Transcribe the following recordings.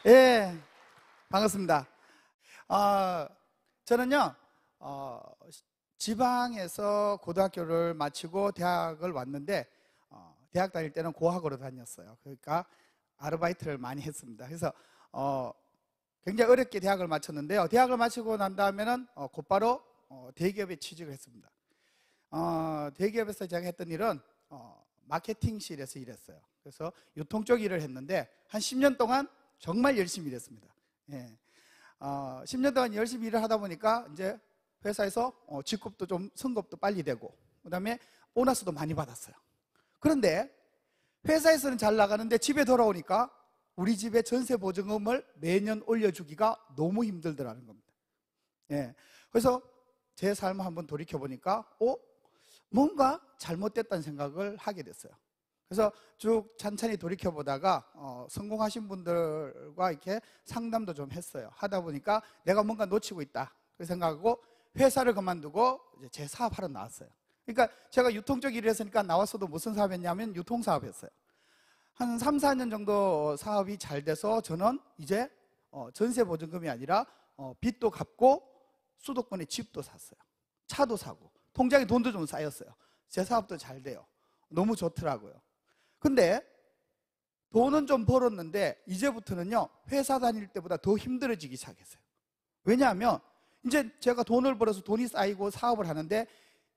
예, 반갑습니다. 저는요, 지방에서 고등학교를 마치고 대학을 왔는데, 대학 다닐 때는 고학으로 다녔어요. 그러니까 아르바이트를 많이 했습니다. 그래서 굉장히 어렵게 대학을 마쳤는데요. 대학을 마치고 난 다음에는 곧바로 대기업에 취직을 했습니다. 대기업에서 제가 했던 일은 마케팅실에서 일했어요. 그래서 유통 쪽 일을 했는데 한 10년 동안 정말 열심히 일했습니다. 예. 10년 동안 열심히 일을 하다 보니까 이제 회사에서 직급도 좀 승급도 빨리 되고 그다음에 보너스도 많이 받았어요. 그런데 회사에서는 잘 나가는데 집에 돌아오니까 우리 집에 전세 보증금을 매년 올려주기가 너무 힘들더라는 겁니다. 예. 그래서 제 삶을 한번 돌이켜 보니까 뭔가 잘못됐다는 생각을 하게 됐어요. 그래서 쭉 찬찬히 돌이켜 보다가 성공하신 분들과 이렇게 상담도 좀 했어요. 하다 보니까 내가 뭔가 놓치고 있다 그 생각하고 회사를 그만두고 이제 제 사업하러 나왔어요. 그러니까 제가 유통 쪽 일을 했으니까 나와서도 무슨 사업했냐면 유통사업 했어요. 한 3, 4년 정도 사업이 잘 돼서 저는 이제 전세 보증금이 아니라 빚도 갚고 수도권에 집도 샀어요. 차도 사고 통장에 돈도 좀 쌓였어요. 제 사업도 잘 돼요. 너무 좋더라고요. 근데 돈은 좀 벌었는데 이제부터는요 회사 다닐 때보다 더 힘들어지기 시작했어요. 왜냐하면 이제 제가 돈을 벌어서 돈이 쌓이고 사업을 하는데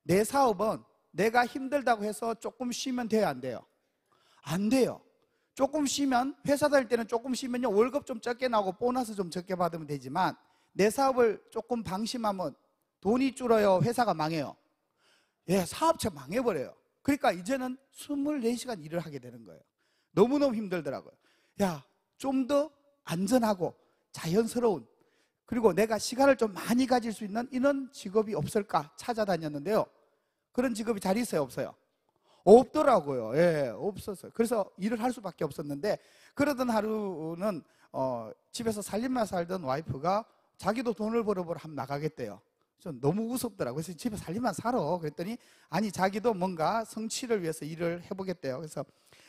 내 사업은 내가 힘들다고 해서 조금 쉬면 돼요, 안 돼요? 안 돼요. 조금 쉬면, 회사 다닐 때는 조금 쉬면요 월급 좀 적게 나오고 보너스 좀 적게 받으면 되지만 내 사업을 조금 방심하면 돈이 줄어요, 회사가 망해요? 예, 사업체 망해버려요. 그러니까 이제는 24시간 일을 하게 되는 거예요. 너무너무 힘들더라고요. 야, 좀 더 안전하고 자연스러운, 그리고 내가 시간을 좀 많이 가질 수 있는 이런 직업이 없을까 찾아다녔는데요. 그런 직업이 잘 있어요, 없어요? 없더라고요. 예, 없었어요. 그래서 일을 할 수밖에 없었는데 그러던 하루는 집에서 살림만 살던 와이프가 자기도 돈을 벌어보러 한번 나가겠대요. 좀 너무 무섭더라고요. 그래서 집에 살림만 살아. 그랬더니 아니 자기도 뭔가 성취를 위해서 일을 해보겠대요. 그래서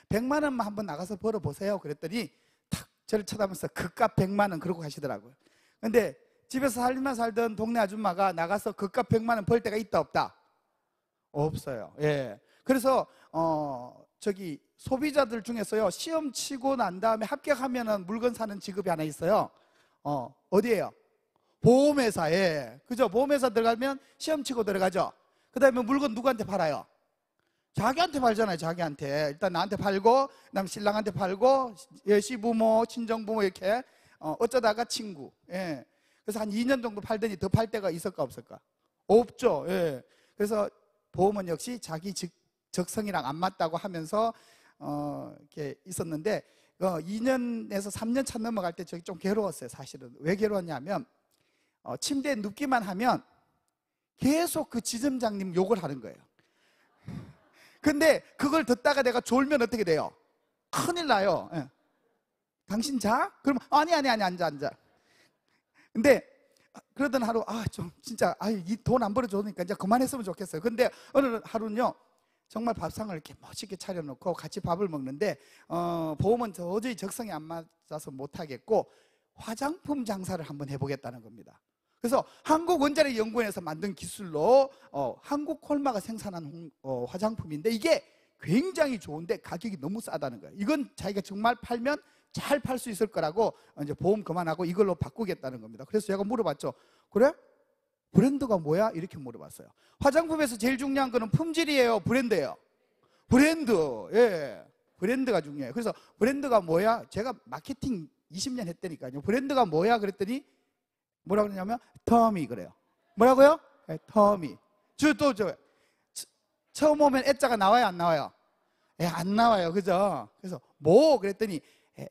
100만 원만 한번 나가서 벌어보세요. 그랬더니 탁 저를 쳐다보면서 그깟 100만 원 그러고 가시더라고요. 근데 집에서 살림만 살던 동네 아줌마가 나가서 그깟 100만 원 벌 때가 있다 없다? 없어요. 예. 그래서 소비자들 중에서요 시험 치고 난 다음에 합격하면은 물건 사는 직업이 하나 있어요. 어디예요? 보험회사에. 그죠? 보험회사 들어가면 시험 치고 들어가죠. 그 다음에 물건 누구한테 팔아요? 자기한테 팔잖아요. 자기한테. 일단 나한테 팔고 그다음 신랑한테 팔고 시부모 친정부모 이렇게 어쩌다가 친구. 예. 그래서 한 2년 정도 팔더니 더 팔 때가 있을까 없을까? 없죠. 예. 그래서 보험은 역시 자기 적성이랑 안 맞다고 하면서 이렇게 있었는데 2년에서 3년 차 넘어갈 때 저기 좀 괴로웠어요. 사실은. 왜 괴로웠냐면 침대에 눕기만 하면 계속 그 지점장님 욕을 하는 거예요. 근데 그걸 듣다가 내가 졸면 어떻게 돼요? 큰일 나요. 예. 당신 자? 그러면 아니 앉아. 근데 그러던 하루 좀 진짜 이 돈 안 벌어주니까 이제 그만했으면 좋겠어요. 근데 어느 하루는요 정말 밥상을 이렇게 멋있게 차려놓고 같이 밥을 먹는데 보험은 도저히 적성이 안 맞아서 못하겠고 화장품 장사를 한번 해보겠다는 겁니다. 그래서 한국원자력연구원에서 만든 기술로 한국 콜마가 생산한 화장품인데 이게 굉장히 좋은데 가격이 너무 싸다는 거예요. 이건 자기가 정말 팔면 잘 팔 수 있을 거라고 이제 보험 그만하고 이걸로 바꾸겠다는 겁니다. 그래서 제가 물어봤죠. 그래? 브랜드가 뭐야? 이렇게 물어봤어요. 화장품에서 제일 중요한 거는 품질이에요, 브랜드예요? 브랜드. 예, 브랜드가 중요해요. 그래서 브랜드가 뭐야? 제가 마케팅 20년 했다니까요. 브랜드가 뭐야? 그랬더니 뭐라고 그러냐면 터미 그래요. 뭐라고요? 네, 터미. 처음 오면 애자가 나와요, 안 나와요? 예, 안 나와요. 그죠? 그래서 뭐 그랬더니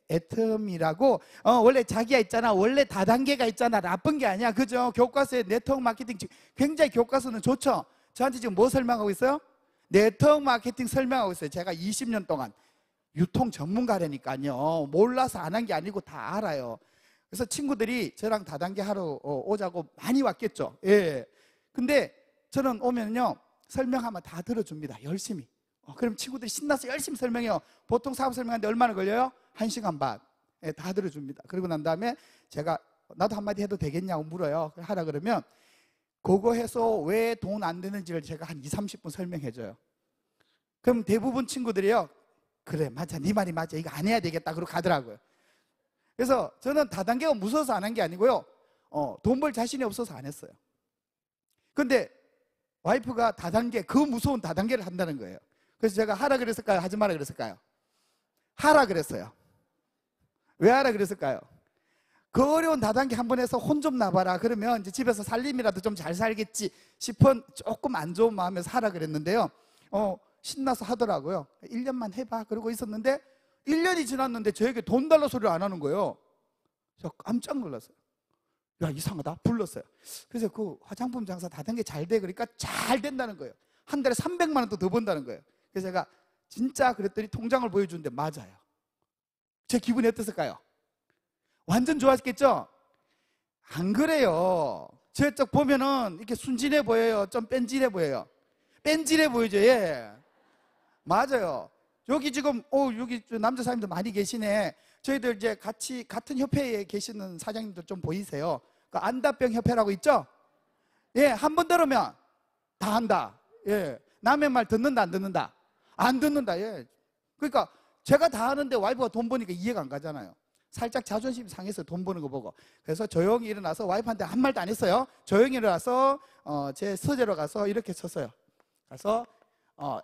애텀이라고 원래 자기야 있잖아. 원래 다단계가 있잖아. 나쁜 게 아니야. 그죠? 교과서에 네트워크 마케팅 굉장히 교과서는 좋죠. 저한테 지금 뭐 설명하고 있어요? 네트워크 마케팅 설명하고 있어요. 제가 20년 동안 유통 전문가라니까요. 몰라서 안 한 게 아니고 다 알아요. 그래서 친구들이 저랑 다단계 하러 오자고 많이 왔겠죠. 예. 근데 저는 오면요 설명하면 다 들어줍니다. 열심히. 그럼 친구들이 신나서 열심히 설명해요. 보통 사업 설명하는데 얼마나 걸려요? 1시간 반. 예, 다 들어줍니다. 그리고 난 다음에 제가 나도 한마디 해도 되겠냐고 물어요. 하라 그러면 그거 해서 왜 돈 안 되는지를 제가 한 2, 30분 설명해줘요. 그럼 대부분 친구들이요, 그래 맞아, 네 말이 맞아, 이거 안 해야 되겠다 그러고 가더라고요. 그래서 저는 다단계가 무서워서 안 한 게 아니고요, 돈 벌 자신이 없어서 안 했어요. 근데 와이프가 다단계, 그 무서운 다단계를 한다는 거예요. 그래서 제가 하라 그랬을까요? 하지 마라 그랬을까요? 하라 그랬어요. 왜 하라 그랬을까요? 그 어려운 다단계 한 번 해서 혼 좀 나봐라. 그러면 이제 집에서 살림이라도 좀 잘 살겠지 싶은 조금 안 좋은 마음에서 하라 그랬는데요. 신나서 하더라고요. 1년만 해봐. 그러고 있었는데 1년이 지났는데 저에게 돈 달라 소리를 안 하는 거예요. 저 깜짝 놀랐어요. 야, 이상하다. 불렀어요. 그래서 그 화장품 장사 다단계 잘 돼. 그러니까 잘 된다는 거예요. 한 달에 300만 원 더 번다는 거예요. 그래서 제가 진짜 그랬더니 통장을 보여주는데 맞아요. 제 기분이 어땠을까요? 완전 좋았겠죠? 안 그래요. 저쪽 보면은 이렇게 순진해 보여요? 좀 뺀질해 보여요? 뺀질해 보이죠? 예. 맞아요. 여기 지금, 여기 남자 사장님도 많이 계시네. 저희들 이제 같은 협회에 계시는 사장님들 좀 보이세요? 그 안다병 협회라고 있죠? 예, 한 번 들으면 다 한다. 예. 남의 말 듣는다, 안 듣는다? 안 듣는다. 예. 그러니까 제가 다 하는데 와이프가 돈 버니까 이해가 안 가잖아요. 살짝 자존심 상해서 돈 버는 거 보고. 그래서 조용히 일어나서 와이프한테 한 말도 안 했어요. 조용히 일어나서 제 서재로 가서 이렇게 쳤어요. 가서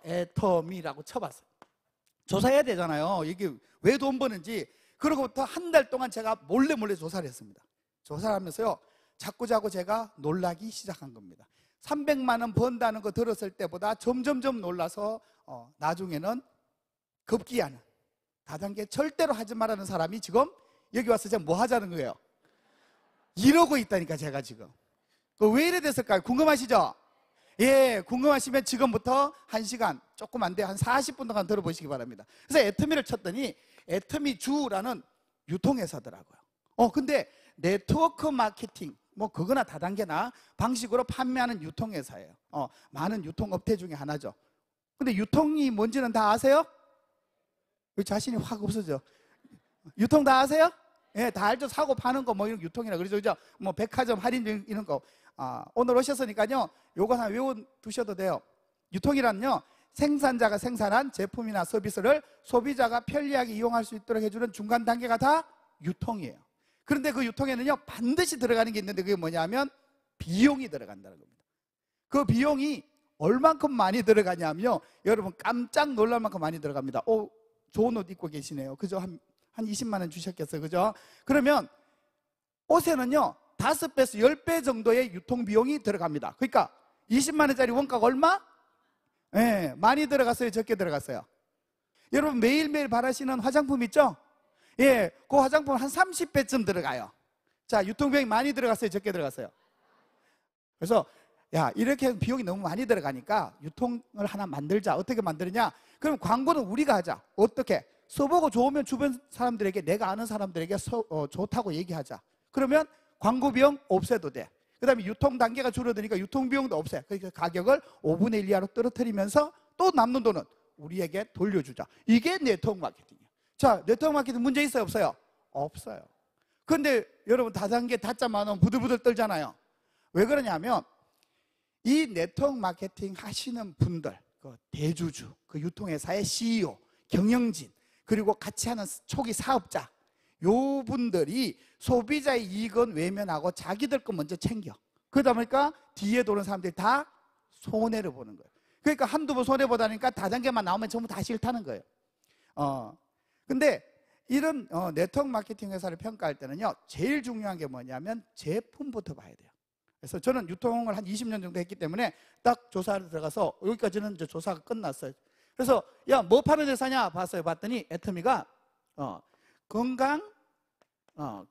애터미라고 쳐봤어요. 조사해야 되잖아요. 이게 왜 돈 버는지. 그러고부터 한 달 동안 제가 몰래 조사를 했습니다. 조사를 하면서요, 자꾸 제가 놀라기 시작한 겁니다. 300만 원 번다는 거 들었을 때보다 점점점 놀라서 나중에는 급기야는 다단계 절대로 하지 말라는 사람이 지금 여기 와서 제가 뭐 하자는 거예요? 이러고 있다니까. 제가 지금 왜 이래 됐을까요? 궁금하시죠? 예, 궁금하시면 지금부터 1시간 조금 안 돼, 한 40분 동안 들어보시기 바랍니다. 그래서 애터미를 쳤더니 애터미 주라는 유통회사더라고요. 근데 네트워크 마케팅, 뭐 그거나 다단계나 방식으로 판매하는 유통회사예요. 많은 유통업체 중에 하나죠. 근데 유통이 뭔지는 다 아세요? 왜 자신이 확 없어져? 유통 다 아세요? 예, 다 알죠. 사고 파는 거 뭐 이런 유통이라 그러죠. 그죠? 뭐 백화점 할인 이런 거. 오늘 오셨으니까요, 요거 하나 외워두셔도 돼요. 유통이란요, 생산자가 생산한 제품이나 서비스를 소비자가 편리하게 이용할 수 있도록 해주는 중간 단계가 다 유통이에요. 그런데 그 유통에는요, 반드시 들어가는 게 있는데 그게 뭐냐면 비용이 들어간다는 겁니다. 그 비용이 얼만큼 많이 들어가냐면요, 여러분 깜짝 놀랄 만큼 많이 들어갑니다. 좋은 옷 입고 계시네요. 그죠? 한 20만 원 주셨겠어요. 그죠? 그러면 옷에는요, 5배에서 10배 정도의 유통비용이 들어갑니다. 그러니까 20만 원짜리 원가가 얼마? 예, 많이 들어갔어요? 적게 들어갔어요? 여러분 매일매일 바르시는 화장품 있죠? 예, 그 화장품 한 30배쯤 들어가요. 자, 유통비용이 많이 들어갔어요? 적게 들어갔어요? 그래서 야, 이렇게 비용이 너무 많이 들어가니까 유통을 하나 만들자. 어떻게 만드느냐? 그럼 광고는 우리가 하자. 어떻게? 써보고 좋으면 주변 사람들에게, 내가 아는 사람들에게 좋다고 얘기하자. 그러면 광고 비용 없애도 돼. 그 다음에 유통 단계가 줄어드니까 유통 비용도 없애. 그러니까 가격을 5분의 1 이하로 떨어뜨리면서 또 남는 돈은 우리에게 돌려주자. 이게 네트워크 마케팅이에요. 자, 네트워크 마케팅 문제 있어요? 없어요? 없어요. 그런데 여러분 다단계 다짜만 하면 부들부들 떨잖아요. 왜 그러냐면 이 네트워크 마케팅 하시는 분들, 그 대주주, 그 유통회사의 CEO, 경영진, 그리고 같이 하는 초기 사업자, 요 분들이 소비자의 이익은 외면하고 자기들 거 먼저 챙겨. 그러다 보니까 뒤에 도는 사람들이 다 손해를 보는 거예요. 그러니까 한두 번 손해보다니까 다단계만 나오면 전부 다 싫다는 거예요. 근데 이런 네트워크 마케팅 회사를 평가할 때는요, 제일 중요한 게 뭐냐면 제품부터 봐야 돼요. 그래서 저는 유통을 한 20년 정도 했기 때문에 딱 조사를 들어가서 여기까지는 이제 조사가 끝났어요. 그래서 야, 뭐 파는 회사냐 봤어요. 봤더니 애터미가 건강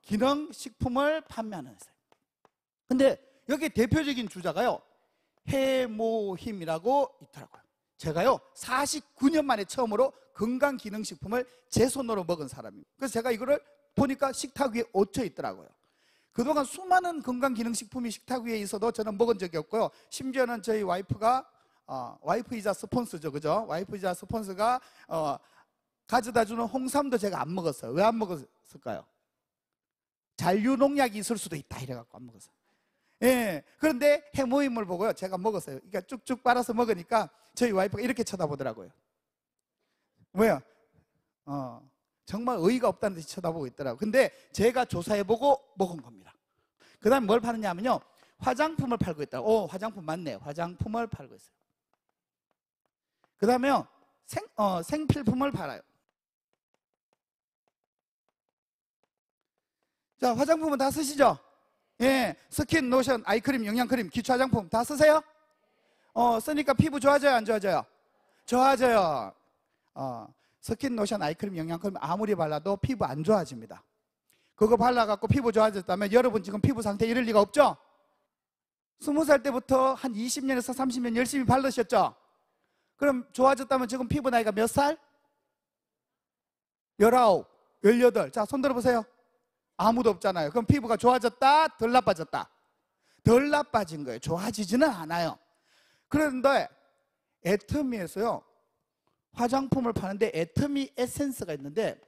기능식품을 판매하는 회사예요. 근데 여기 대표적인 주자가요, 해모힘이라고 있더라고요. 제가요 49년 만에 처음으로 건강기능식품을 제 손으로 먹은 사람입니다. 그래서 제가 이거를 보니까 식탁 위에 얹혀 있더라고요. 그동안 수많은 건강기능식품이 식탁 위에 있어도 저는 먹은 적이 없고요. 심지어는 저희 와이프가 와이프이자 스폰서죠, 그죠? 와이프이자 스폰서가 가져다 주는 홍삼도 제가 안 먹었어요. 왜 안 먹었을까요? 잔류농약이 있을 수도 있다 이래갖고 안 먹었어요. 예. 그런데 해모임을 보고요, 제가 먹었어요. 그러니까 쭉쭉 빨아서 먹으니까 저희 와이프가 이렇게 쳐다보더라고요. 왜요? 정말 어이가 없다는 듯이 쳐다보고 있더라고요. 근데 제가 조사해보고 먹은 겁니다. 그 다음에 뭘 파느냐 하면요, 화장품을 팔고 있다고. 화장품 맞네요. 화장품을 팔고 있어요. 그 다음에요, 생필품을 팔아요. 자, 화장품은 다 쓰시죠? 예, 스킨, 로션, 아이크림, 영양크림, 기초 화장품 다 쓰세요? 쓰니까 피부 좋아져요, 안 좋아져요? 좋아져요. 스킨, 로션, 아이크림, 영양크림 아무리 발라도 피부 안 좋아집니다. 그거 발라갖고 피부 좋아졌다면 여러분 지금 피부 상태 이럴 리가 없죠? 20살 때부터 한 20년에서 30년 열심히 바르셨죠? 그럼 좋아졌다면 지금 피부 나이가 몇 살? 19, 18. 자, 손 들어보세요. 아무도 없잖아요. 그럼 피부가 좋아졌다, 덜 나빠졌다? 덜 나빠진 거예요. 좋아지지는 않아요. 그런데 애터미에서요, 화장품을 파는데 애터미 에센스가 있는데,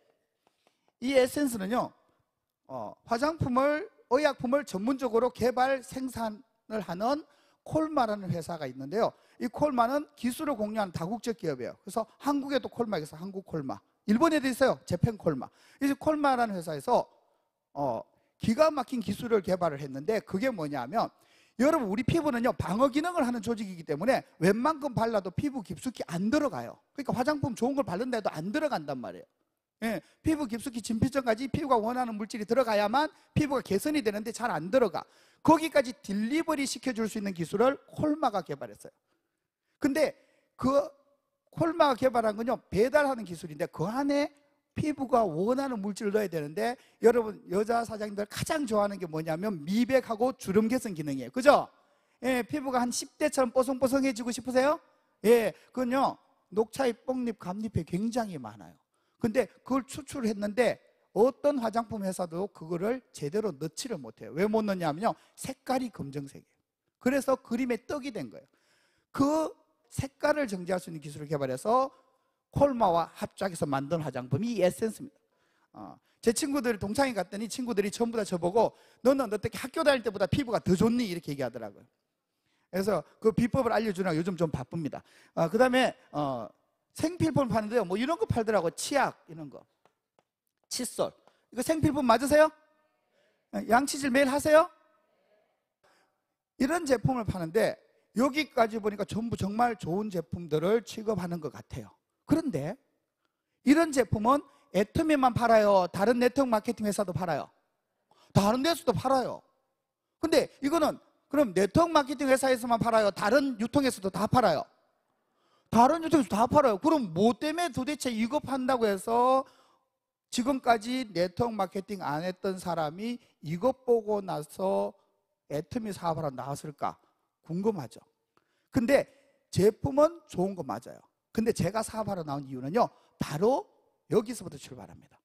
이 에센스는요, 화장품을, 의약품을 전문적으로 개발 생산을 하는 콜마라는 회사가 있는데요, 이 콜마는 기술을 공유하는 다국적 기업이에요. 그래서 한국에도 콜마가 있어요. 한국 콜마. 일본에도 있어요. 재팬 콜마. 이 콜마라는 회사에서 기가 막힌 기술을 개발을 했는데, 그게 뭐냐면, 여러분 우리 피부는요 방어 기능을 하는 조직이기 때문에 웬만큼 발라도 피부 깊숙이 안 들어가요. 그러니까 화장품 좋은 걸 바른다 해도 안 들어간단 말이에요. 예, 피부 깊숙이 진피층까지 피부가 원하는 물질이 들어가야만 피부가 개선이 되는데 잘 안 들어가. 거기까지 딜리버리 시켜줄 수 있는 기술을 콜마가 개발했어요. 근데 그 콜마가 개발한 건요, 배달하는 기술인데 그 안에 피부가 원하는 물질을 넣어야 되는데, 여러분 여자 사장님들 가장 좋아하는 게 뭐냐면 미백하고 주름 개선 기능이에요. 그죠? 예, 피부가 한 10대처럼 뽀송뽀송해지고 싶으세요? 예, 그건요 녹차잎, 뽕잎, 감잎에 굉장히 많아요. 근데 그걸 추출했는데 어떤 화장품 회사도 그거를 제대로 넣지를 못해요. 왜 못 넣냐면요, 색깔이 검정색이에요. 그래서 그림에 떡이 된 거예요. 그 색깔을 정제할 수 있는 기술을 개발해서 콜마와 합작해서 만든 화장품이 이 에센스입니다. 제 친구들 동창회 갔더니 친구들이 전부 다 저보고 너는 어떻게 학교 다닐 때보다 피부가 더 좋니? 이렇게 얘기하더라고요. 그래서 그 비법을 알려주느라 요즘 좀 바쁩니다. 그 다음에 생필품 파는데요, 뭐 이런 거 팔더라고요. 치약 이런 거, 칫솔. 이거 생필품 맞으세요? 양치질 매일 하세요? 이런 제품을 파는데 여기까지 보니까 전부 정말 좋은 제품들을 취급하는 것 같아요. 그런데 이런 제품은 애터미만 팔아요? 다른 네트워크 마케팅 회사도 팔아요? 다른 데서도 팔아요. 근데 이거는 그럼 네트워크 마케팅 회사에서만 팔아요? 다른 유통에서도 다 팔아요? 다른 유통에서 다 팔아요. 그럼 뭐 때문에 도대체 이거 판다고 해서 지금까지 네트워크 마케팅 안 했던 사람이 이것 보고 나서 애터미 사업하러 나왔을까 궁금하죠. 근데 제품은 좋은 거 맞아요. 근데 제가 사업하러 나온 이유는요, 바로 여기서부터 출발합니다.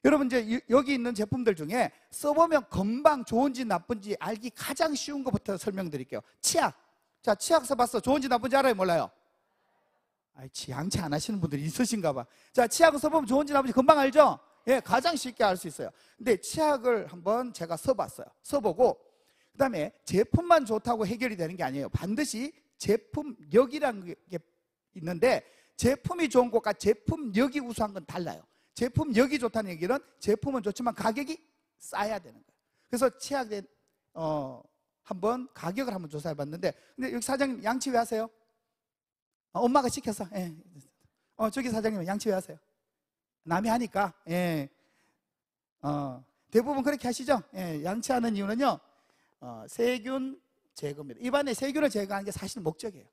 여러분 이제 여기 있는 제품들 중에 써보면 금방 좋은지 나쁜지 알기 가장 쉬운 것부터 설명드릴게요. 치약. 자, 치약 써봤어? 좋은지 나쁜지 알아요? 몰라요? 양치 안 하시는 분들이 있으신가 봐. 자, 치약을 써보면 좋은지 나쁜지 금방 알죠? 예, 가장 쉽게 알 수 있어요. 근데 치약을 한번 제가 써봤어요. 써보고 그 다음에 제품만 좋다고 해결이 되는 게 아니에요. 반드시 제품력이라는 게 있는데, 제품이 좋은 것과 제품력이 우수한 건 달라요. 제품력이 좋다는 얘기는 제품은 좋지만 가격이 싸야 되는 거예요. 그래서 치약에 한번 가격을 한번 조사해 봤는데, 근데 여기 사장님 양치 왜 하세요? 엄마가 시켜서. 예. 저기 사장님 양치 왜 하세요? 남이 하니까. 예. 대부분 그렇게 하시죠? 예. 양치하는 이유는요, 세균 제거입니다. 입안에 세균을 제거하는 게 사실 목적이에요.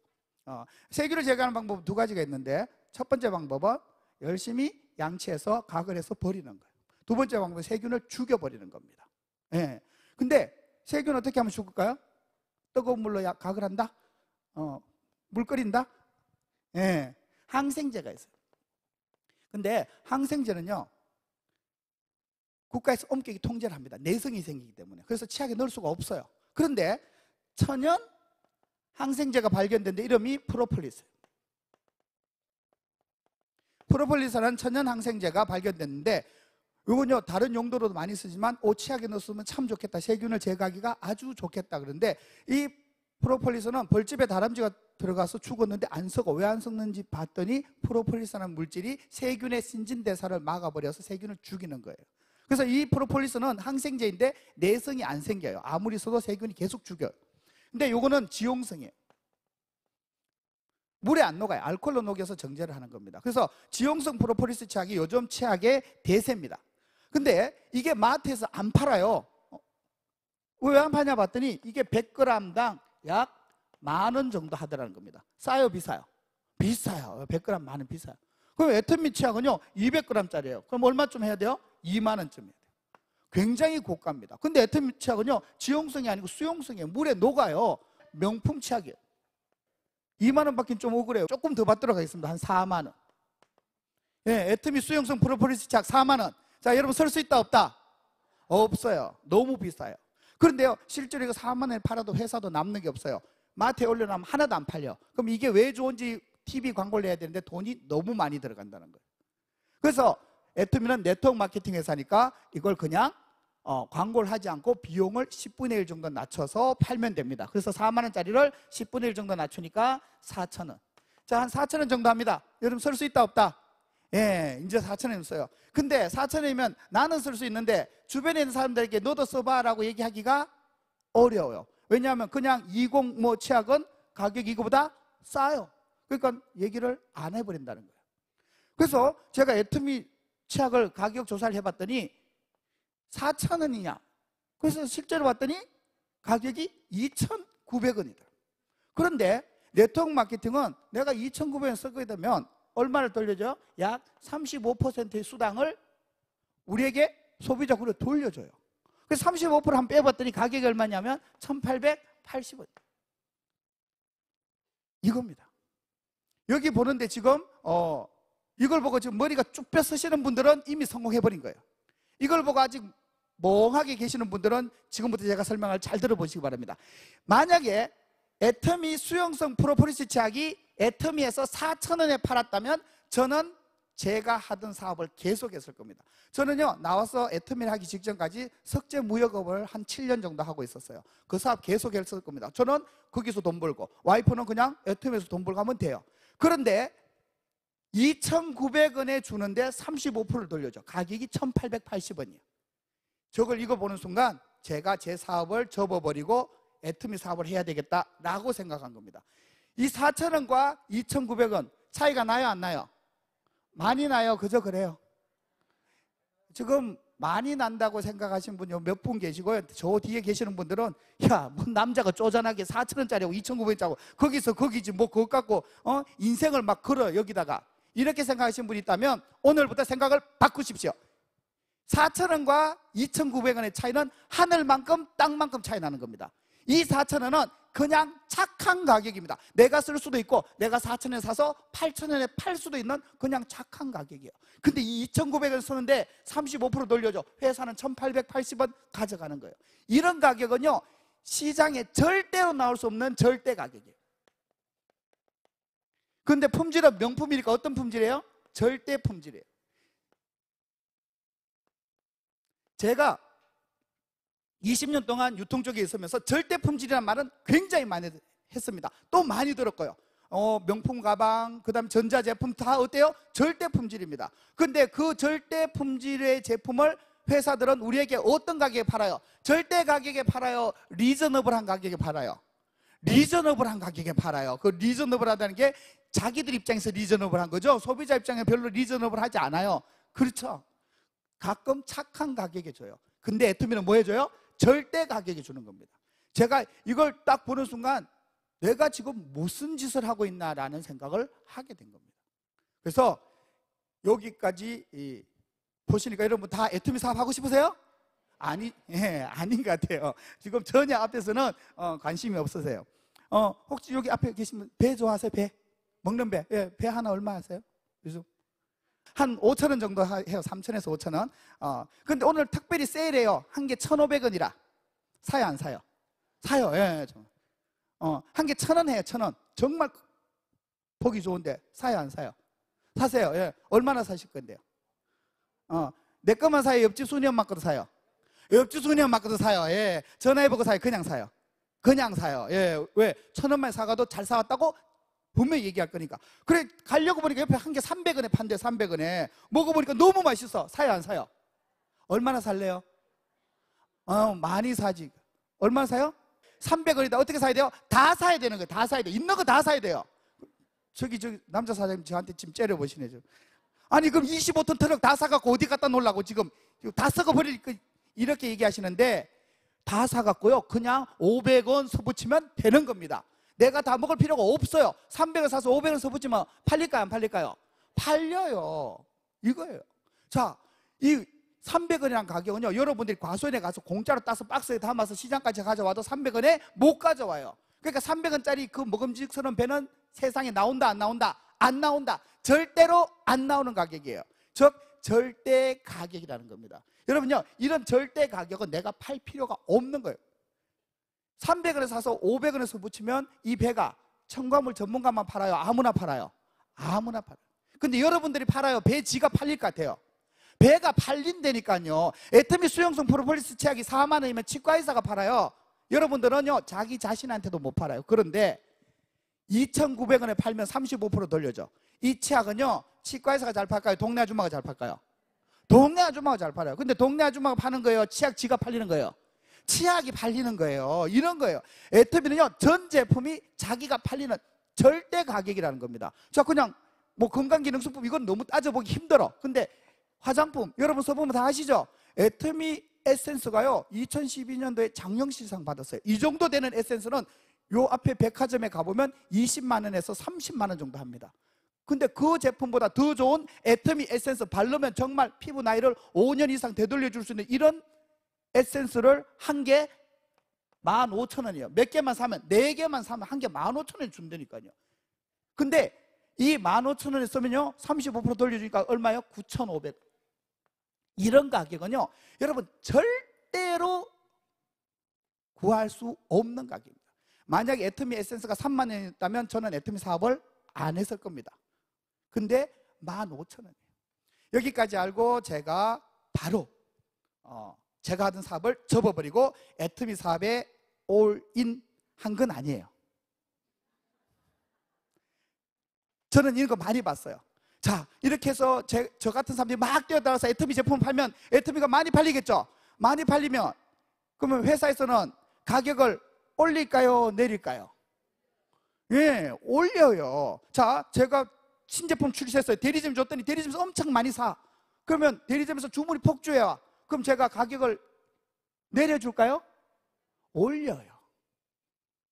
세균을 제거하는 방법은 두 가지가 있는데, 첫 번째 방법은 열심히 양치해서 각을 해서 버리는 거예요. 두 번째 방법은 세균을 죽여버리는 겁니다. 예. 근데 세균 어떻게 하면 죽을까요? 뜨거운 물로 각을 한다? 물 끓인다? 예. 항생제가 있어요. 근데 항생제는요, 국가에서 엄격히 통제를 합니다. 내성이 생기기 때문에. 그래서 치약에 넣을 수가 없어요. 그런데 천연 항생제가 발견됐는데 이름이 프로폴리스예요. 프로폴리스라는 천연 항생제가 발견됐는데 이건요 다른 용도로도 많이 쓰지만 오치약에 넣었으면 참 좋겠다, 세균을 제거하기가 아주 좋겠다. 그런데 이 프로폴리스는 벌집에 다람쥐가 들어가서 죽었는데 안 썩어. 왜 안 썩는지 봤더니 프로폴리스라는 물질이 세균의 신진대사를 막아버려서 세균을 죽이는 거예요. 그래서 이 프로폴리스는 항생제인데 내성이 안 생겨요. 아무리 써도 세균이 계속 죽여요. 근데 요거는 지용성이에요. 물에 안 녹아요. 알코올로 녹여서 정제를 하는 겁니다. 그래서 지용성 프로폴리스 치약이 요즘 치약의 대세입니다. 근데 이게 마트에서 안 팔아요. 왜 안 파냐 봤더니 이게 100g당 약 10,000원 정도 하더라는 겁니다. 싸요, 비싸요? 비싸요. 100g 10,000원 비싸요. 그럼 애터미 치약은요 200g짜리예요. 그럼 얼마쯤 해야 돼요? 20,000원쯤 해야 돼요. 굉장히 고가입니다. 근데 애터미 치약은요 지용성이 아니고 수용성이에요. 물에 녹아요. 명품 치약이에요. 20,000원 받긴 좀 억울해요. 조금 더 받도록 하겠습니다. 한 40,000원. 네, 애터미 수용성 프로폴리스 치약 40,000원. 자, 여러분 설 수 있다 없다? 없어요. 너무 비싸요. 그런데요 실제로 이거 40,000원에 팔아도 회사도 남는 게 없어요. 마트에 올려놓으면 하나도 안 팔려. 그럼 이게 왜 좋은지 TV 광고를 해야 되는데 돈이 너무 많이 들어간다는 거예요. 그래서 애터미는 네트워크 마케팅 회사니까 이걸 그냥 광고를 하지 않고 비용을 10분의 1 정도 낮춰서 팔면 됩니다. 그래서 40,000원짜리를 10분의 1 정도 낮추니까 4,000원. 자, 한 4,000원 정도 합니다. 여러분 쓸 수 있다 없다? 예, 이제 4,000원 써요. 근데 4,000원이면 나는 쓸 수 있는데 주변에 있는 사람들에게 너도 써봐 라고 얘기하기가 어려워요. 왜냐하면 그냥 20 치약은 가격이 이거보다 싸요. 그러니까 얘기를 안 해버린다는 거예요. 그래서 제가 애터미 치약을 가격 조사를 해봤더니 4,000원이냐? 그래서 실제로 봤더니 가격이 2,900원이다. 그런데 네트워크 마케팅은 내가 2,900원 쓰게 되면 얼마를 돌려줘요? 약 35%의 수당을 우리에게 소비자로 돌려줘요. 그래서 35% 한번 빼봤더니 가격이 얼마냐면 1,880원. 이겁니다. 여기 보는데 지금 이걸 보고 지금 머리가 쭉 펴 쓰시는 분들은 이미 성공해버린 거예요. 이걸 보고 아직 멍하게 계시는 분들은 지금부터 제가 설명을 잘 들어보시기 바랍니다. 만약에 애터미 수용성 프로폴리스 치약이 애터미에서 4,000원에 팔았다면 저는 제가 하던 사업을 계속했을 겁니다. 저는요 나와서 애터미를 하기 직전까지 석재무역업을 한 7년 정도 하고 있었어요. 그 사업 계속했을 겁니다. 저는 거기서 돈 벌고 와이프는 그냥 애터미에서 돈 벌고 하면 돼요. 그런데 2,900원에 주는데 35%를 돌려줘. 가격이 1,880원이에요. 저걸 이거 보는 순간 제가 제 사업을 접어버리고 애터미 사업을 해야 되겠다라고 생각한 겁니다. 이 4,000원과 2,900원 차이가 나요 안 나요? 많이 나요. 그저 그래요. 지금 많이 난다고 생각하시는 분이 몇 분 계시고요. 저 뒤에 계시는 분들은 야, 뭐 남자가 쪼잔하게 4,000원짜리하고 2,900원짜리하고 거기서 거기지 뭐 그것 갖고 인생을 막 걸어 여기다가 이렇게 생각하시는 분이 있다면 오늘부터 생각을 바꾸십시오. 4,000원과 2,900원의 차이는 하늘만큼 땅만큼 차이 나는 겁니다. 이 4,000원은 그냥 착한 가격입니다. 내가 쓸 수도 있고 내가 4,000원에 사서 8,000원에 팔 수도 있는 그냥 착한 가격이에요. 근데 이 2,900원 쓰는데 35% 돌려줘. 회사는 1,880원 가져가는 거예요. 이런 가격은요 시장에 절대로 나올 수 없는 절대 가격이에요. 근데 품질은 명품이니까 어떤 품질이에요? 절대 품질이에요. 제가 20년 동안 유통 쪽에 있으면서 절대 품질이라는 말은 굉장히 많이 했습니다. 또 많이 들었고요. 명품 가방, 그 다음 전자제품 다 어때요? 절대 품질입니다. 근데 그 절대 품질의 제품을 회사들은 우리에게 어떤 가격에 팔아요? 절대 가격에 팔아요? 리저너블한 가격에 팔아요? 리저너블한 가격에 팔아요. 그 리저너블하다는 게 자기들 입장에서 리저너블한 거죠. 소비자 입장에 별로 리저너블하지 않아요. 그렇죠? 가끔 착한 가격에 줘요. 근데 애터미는 뭐 해줘요? 절대 가격에 주는 겁니다. 제가 이걸 딱 보는 순간 내가 지금 무슨 짓을 하고 있나라는 생각을 하게 된 겁니다. 그래서 여기까지 보시니까 여러분 다 애터미 사업 하고 싶으세요? 아닌 것 같아요. 지금 전혀 앞에서는 관심이 없으세요. 혹시 여기 앞에 계시면 배 좋아하세요? 배? 먹는 배? 예, 배 하나 얼마 하세요? 요즘? 한 5,000원 정도 해요. 3,000원에서 5,000원. 근데 오늘 특별히 세일해요. 한 개 1,500원이라. 사요, 안 사요? 사요. 예. 한 개 1,000원 해요. 1,000원. 정말 보기 좋은데 사요, 안 사요? 사세요. 예. 얼마나 사실 건데요? 내 것만 사요? 옆집 순이 엄마 것도 사요? 옆집 순이 엄마 것도 사요. 예. 전화해보고 사요? 그냥 사요? 그냥 사요. 예. 왜? 1,000원만 사가도 잘 사왔다고 분명히 얘기할 거니까. 그래, 가려고 보니까 옆에 한 개 300원에 판대, 300원에. 먹어보니까 너무 맛있어. 사요, 안 사요? 얼마나 살래요? 많이 사지. 얼마나 사요? 300원이다. 어떻게 사야 돼요? 다 사야 되는 거예요. 다 사야 돼요. 있는 거 다 사야 돼요. 저기 남자 사장님 저한테 지금 째려보시네. 아니, 그럼 25톤 트럭 다 사갖고 어디 갖다 놓으려고 지금 다 썩어버릴 이렇게 얘기하시는데, 다 사갖고요, 그냥 500원 써붙이면 되는 겁니다. 내가 다 먹을 필요가 없어요. 300원 사서 500원 써붙이면 팔릴까요, 안 팔릴까요? 팔려요. 이거예요. 자, 이 300원이라는 가격은요, 여러분들이 과수원에 가서 공짜로 따서 박스에 담아서 시장까지 가져와도 300원에 못 가져와요. 그러니까 300원짜리 그 먹음직스러운 배는 세상에 나온다, 안 나온다? 안 나온다. 절대로 안 나오는 가격이에요. 즉 절대 가격이라는 겁니다. 여러분요, 이런 절대 가격은 내가 팔 필요가 없는 거예요. 300원에 사서 500원에서 붙이면 이 배가 첨가물 전문가만 팔아요? 아무나 팔아요? 아무나 팔아요. 근데 여러분들이 팔아요? 배 지가 팔릴 것 같아요? 배가 팔린다니까요. 애터미 수용성 프로폴리스 치약이 4만 원이면 치과의사가 팔아요. 여러분들은요, 자기 자신한테도 못 팔아요. 그런데 2,900원에 팔면 35% 돌려줘. 이 치약은요, 치과의사가 잘 팔까요? 동네 아줌마가 잘 팔까요? 동네 아줌마가 잘 팔아요. 근데 동네 아줌마가 파는 거예요? 치약 지가 팔리는 거예요? 치약이 팔리는 거예요. 이런 거예요. 애터미는요, 전 제품이 자기가 팔리는 절대 가격이라는 겁니다. 자, 그냥 뭐 건강기능식품 이건 너무 따져보기 힘들어. 근데 화장품 여러분 써보면 다 아시죠? 애터미 에센스가요, 2012년도에 장영실상 받았어요. 이 정도 되는 에센스는 요 앞에 백화점에 가보면 20만 원에서 30만 원 정도 합니다. 근데 그 제품보다 더 좋은 애터미 에센스 바르면 정말 피부 나이를 5년 이상 되돌려줄 수 있는 이런 에센스를 한 개 15,000원이에요. 몇 개만 사면, 4개만 사면 한 개 15,000원 준다니까요. 근데 이 15,000원에 쓰면요, 35% 돌려주니까 얼마예요? 9,500원. 이런 가격은요, 여러분 절대로 구할 수 없는 가격입니다. 만약에 애터미 에센스가 3만 원이었다면 저는 애터미 사업을 안 했을 겁니다. 근데 15,000원이에요. 여기까지 알고 제가 바로 제가 하던 사업을 접어버리고 애터미 사업에 올인 한 건 아니에요. 저는 이런 거 많이 봤어요. 자, 이렇게 해서 저 같은 사람들이 막 뛰어들어서 애터미 제품을 팔면 애터미가 많이 팔리겠죠? 많이 팔리면 그러면 회사에서는 가격을 올릴까요, 내릴까요? 예, 올려요. 자, 제가 신제품 출시했어요. 대리점 줬더니 대리점에서 엄청 많이 사. 그러면 대리점에서 주문이 폭주해요. 그럼 제가 가격을 내려줄까요? 올려요.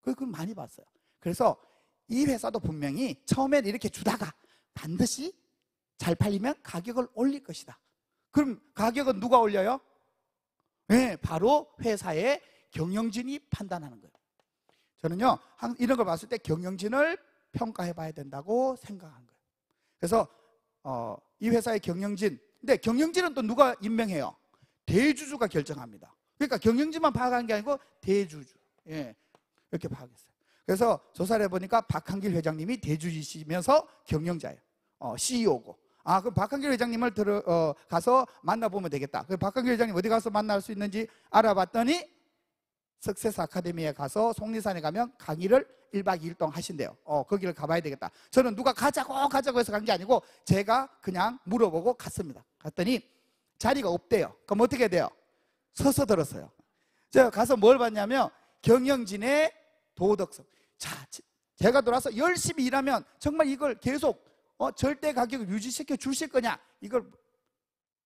그걸 많이 봤어요. 그래서 이 회사도 분명히 처음엔 이렇게 주다가 반드시 잘 팔리면 가격을 올릴 것이다. 그럼 가격은 누가 올려요? 네, 바로 회사의 경영진이 판단하는 거예요. 저는요, 이런 걸 봤을 때 경영진을 평가해 봐야 된다고 생각한 거예요. 그래서 이 회사의 경영진, 근데 경영진은 또 누가 임명해요? 대주주가 결정합니다. 그러니까 경영진만 파악하는 게 아니고 대주주, 예, 이렇게 파악했어요. 그래서 조사를 해보니까 박한길 회장님이 대주주시면서 경영자예요. CEO고. 그럼 박한길 회장님을 가서 만나보면 되겠다. 그래서 박한길 회장님 어디 가서 만날 수 있는지 알아봤더니 석세스 아카데미에 가서 속리산에 가면 강의를 1박 2일 동안 하신대요. 거기를 가봐야 되겠다. 저는 누가 가자고 해서 간 게 아니고 제가 그냥 물어보고 갔습니다. 갔더니 자리가 없대요. 그럼 어떻게 돼요? 서서 들었어요. 제가 가서 뭘 봤냐면 경영진의 도덕성. 자, 제가 돌아서 열심히 일하면 정말 이걸 계속 절대 가격을 유지시켜 주실 거냐, 이걸.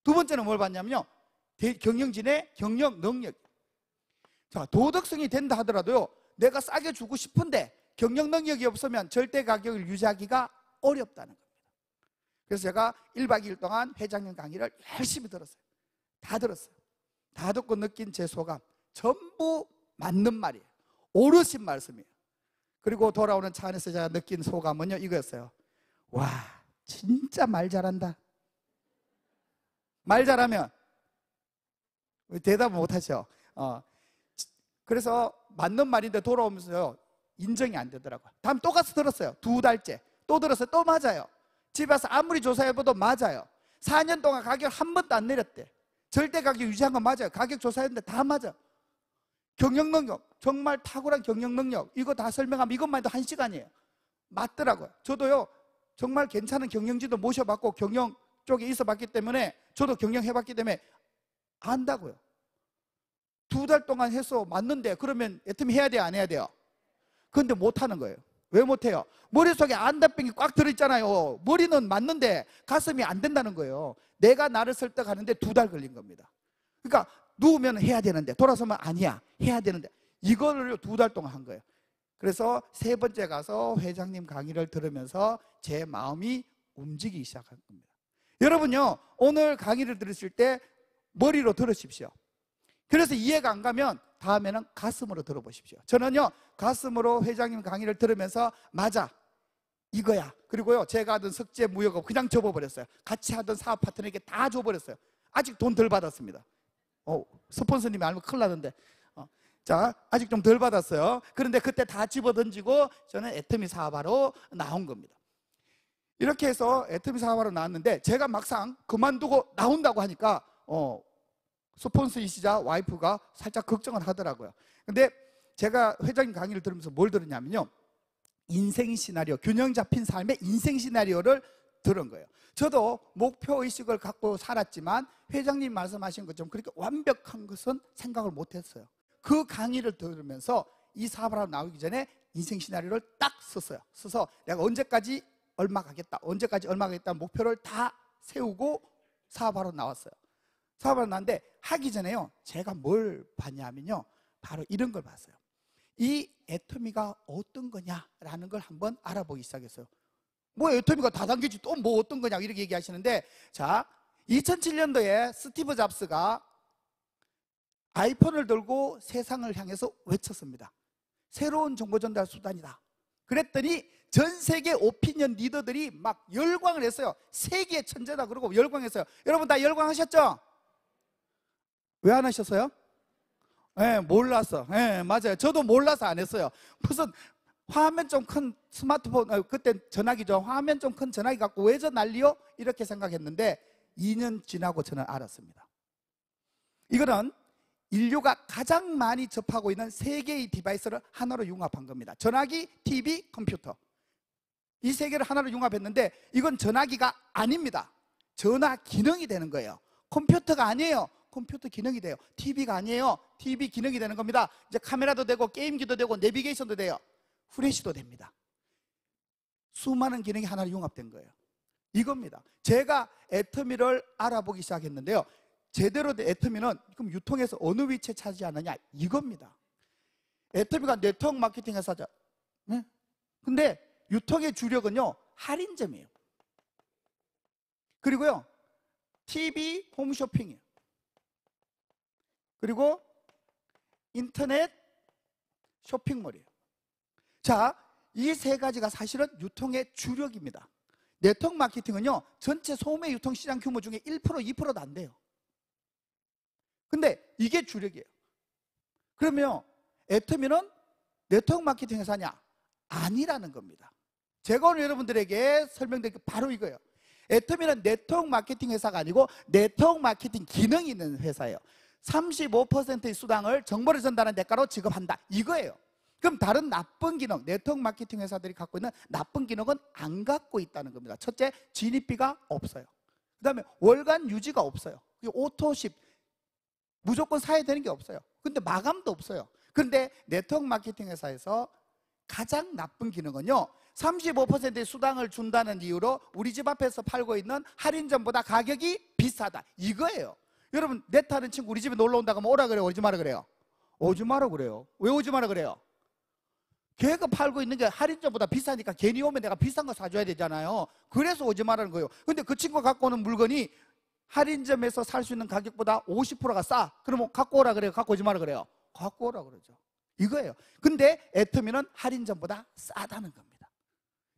두 번째는 뭘 봤냐면요, 경영진의 경영 능력. 자, 도덕성이 된다 하더라도요, 내가 싸게 주고 싶은데 경영 능력이 없으면 절대 가격을 유지하기가 어렵다는 겁니다. 그래서 제가 1박 2일 동안 회장님 강의를 열심히 들었어요. 다 들었어요. 다 듣고 느낀 제 소감, 전부 맞는 말이에요. 오르신 말씀이에요. 그리고 돌아오는 차 안에서 제가 느낀 소감은요, 이거였어요. 와, 진짜 말 잘한다. 말 잘하면 대답을 못하죠. 그래서 맞는 말인데 돌아오면서요, 인정이 안 되더라고요. 다음 또 가서 들었어요. 2달째 또 들었어요. 또 맞아요. 집에 와서 아무리 조사해봐도 맞아요. 4년 동안 가격 한 번도 안 내렸대. 절대 가격 유지한 건 맞아요. 가격 조사했는데 다 맞아. 경영 능력, 정말 탁월한 경영 능력, 이거 다 설명하면 이것만 해도 1시간이에요. 맞더라고요. 저도요, 정말 괜찮은 경영진도 모셔봤고 경영 쪽에 있어봤기 때문에, 저도 경영해봤기 때문에 안다고요. 2달 동안 해서 맞는데 그러면 애터미 해야 돼요, 안 해야 돼요? 그런데 못하는 거예요. 왜 못해요? 머릿속에 안다병이 꽉 들어있잖아요. 머리는 맞는데 가슴이 안 된다는 거예요. 내가 나를 설득하는데 2달 걸린 겁니다. 그러니까 누우면 해야 되는데, 돌아서면 아니야, 해야 되는데, 이거를 2달 동안 한 거예요. 그래서 3번째 가서 회장님 강의를 들으면서 제 마음이 움직이기 시작한 겁니다. 여러분요, 오늘 강의를 들으실 때 머리로 들으십시오. 그래서 이해가 안 가면 다음에는 가슴으로 들어보십시오. 저는요, 가슴으로 회장님 강의를 들으면서 맞아, 이거야. 그리고요, 제가 하던 석재 무역업 그냥 접어버렸어요. 같이 하던 사업 파트너에게 다 줘버렸어요. 아직 돈 덜 받았습니다. 스폰서님이 알면 큰일 나던데. 자, 아직 좀 덜 받았어요. 그런데 그때 다 집어던지고 저는 애터미 사업하러 나온 겁니다. 이렇게 해서 애터미 사업하러 나왔는데, 제가 막상 그만두고 나온다고 하니까 스폰서이시자 와이프가 살짝 걱정을 하더라고요. 근데 제가 회장님 강의를 들으면서 뭘 들었냐면요, 인생 시나리오, 균형 잡힌 삶의 인생 시나리오를 들은 거예요. 저도 목표의식을 갖고 살았지만 회장님 말씀하신 것처럼 그렇게 완벽한 것은 생각을 못했어요. 그 강의를 들으면서 이 사업을 하러 나오기 전에 인생 시나리오를 딱 썼어요. 써서 내가 언제까지 얼마 가겠다, 언제까지 얼마 가겠다 목표를 다 세우고 사업하러 나왔어요. 사업하러 나왔는데 하기 전에요, 제가 뭘 봤냐면요, 바로 이런 걸 봤어요. 이 애터미가 어떤 거냐라는 걸 한번 알아보기 시작했어요. 뭐 애터미가 다단계지 또 뭐 어떤 거냐 이렇게 얘기하시는데, 자, 2007년도에 스티브 잡스가 아이폰을 들고 세상을 향해서 외쳤습니다. 새로운 정보 전달 수단이다. 그랬더니 전 세계 오피니언 리더들이 막 열광을 했어요. 세계의 천재다 그러고 열광했어요. 여러분 다 열광하셨죠? 왜 안 하셨어요? 네, 몰라서. 네, 맞아요. 저도 몰라서 안 했어요. 무슨 화면 좀 큰 스마트폰, 그때 전화기죠. 화면 좀 큰 전화기 갖고 왜 저 난리요? 이렇게 생각했는데 2년 지나고 저는 알았습니다. 이거는 인류가 가장 많이 접하고 있는 3개의 디바이스를 하나로 융합한 겁니다. 전화기, TV, 컴퓨터. 이 3개를 하나로 융합했는데 이건 전화기가 아닙니다. 전화 기능이 되는 거예요. 컴퓨터가 아니에요. 컴퓨터 기능이 돼요. TV가 아니에요. TV 기능이 되는 겁니다. 이제 카메라도 되고 게임기도 되고 내비게이션도 돼요. 후레쉬도 됩니다. 수많은 기능이 하나로 융합된 거예요. 이겁니다. 제가 애터미를 알아보기 시작했는데요, 제대로 된 애터미는 그럼 유통에서 어느 위치에 차지하느냐, 이겁니다. 애터미가 네트워크 마케팅 회사죠. 네? 근데 유통의 주력은요, 할인점이에요. 그리고요, TV 홈쇼핑이에요. 그리고 인터넷 쇼핑몰이에요. 자, 이 3가지가 사실은 유통의 주력입니다. 네트워크 마케팅은요, 전체 소매 유통 시장 규모 중에 1%, 2%도 안 돼요. 근데 이게 주력이에요. 그러면 애터미는 네트워크 마케팅 회사냐? 아니라는 겁니다. 제가 오늘 여러분들에게 설명드릴 게 바로 이거예요. 애터미는 네트워크 마케팅 회사가 아니고 네트워크 마케팅 기능이 있는 회사예요. 35%의 수당을 정보를 전달하는 대가로 지급한다, 이거예요. 그럼 다른 나쁜 기능, 네트워크 마케팅 회사들이 갖고 있는 나쁜 기능은 안 갖고 있다는 겁니다. 첫째, 진입비가 없어요. 그 다음에 월간 유지가 없어요. 오토십, 무조건 사야 되는 게 없어요. 근데 마감도 없어요. 그런데 네트워크 마케팅 회사에서 가장 나쁜 기능은요, 35%의 수당을 준다는 이유로 우리 집 앞에서 팔고 있는 할인점보다 가격이 비싸다, 이거예요. 여러분, 네트 하는 친구 우리 집에 놀러 온다고 하면 오라 그래요, 오지 마라 그래요? 오지 마라 그래요. 왜 오지 마라 그래요? 걔가 팔고 있는 게 할인점보다 비싸니까 괜히 오면 내가 비싼 거 사줘야 되잖아요. 그래서 오지 말라는 거예요. 근데 그 친구가 갖고 오는 물건이 할인점에서 살 수 있는 가격보다 50%가 싸. 그러면 갖고 오라 그래요? 갖고 오지 마라 그래요? 갖고 오라 그러죠. 이거예요. 근데 애터미는 할인점보다 싸다는 겁니다.